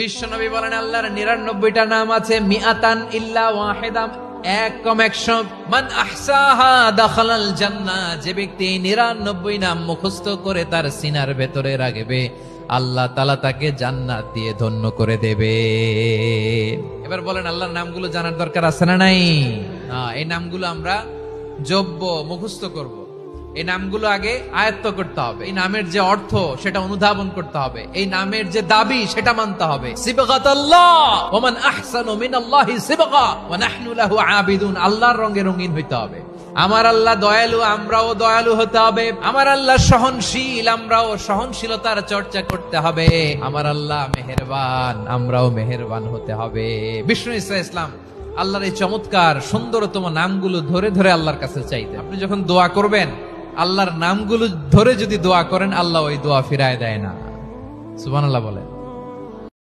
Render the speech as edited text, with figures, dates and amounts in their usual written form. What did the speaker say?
বিশ্বনবী বলেন আল্লাহর ৯৯টা নাম আছে, মিআতান ইল্লা ওয়াহিদা, এক কম ১০০। মান আহসাহা দাখালাল জান্নাহ, যে ব্যক্তি ৯৯ নাম মুখস্থ করে তার সিনার ভেতরে রাখবে, আল্লাহ তাআলা তাকে জান্নাত দিয়ে ধন্য করে দেবে। এবার বলেন আল্লাহর নামগুলো জানার দরকার আছে না নাই? এই নামগুলো আমরা জব্ব মুখস্থ করব। এই নামগুলো আগে আয়ত্ত করতে হবে। এই নামের যে অর্থ সেটা অনুধাবন করতে হবে। এই নামের যে দাবি সেটা মানতে হবে। সিবগাতাল্লাহ ওয়া মান আহসানু মিনাল্লাহি সিবগা ওয়া নাহনু লাহু আবিদুন। আল্লাহর রঙে রঙিন হইতে হবে। আমার আল্লাহ দয়ালু, আমরাও দয়ালু হতে হবে। আমার আল্লাহ সহনশীল, আমরাও সহনশীলতার চর্চা করতে হবে। আমার আল্লাহ মেহেরবান, আমরাও মেহেরবান হতে হবে। বিষ্ণু ইসলাম আল্লাহর এই চমৎকার সুন্দরতম নামগুলো ধরে ধরে আল্লাহর কাছে চাইতে। আপনি যখন দোয়া করবেন, আল্লাহর নামগুলো ধরে যদি দোয়া করেন, আল্লাহ ওই দোয়া ফিরায় দেয় না। সুবহানাল্লাহ বলেন।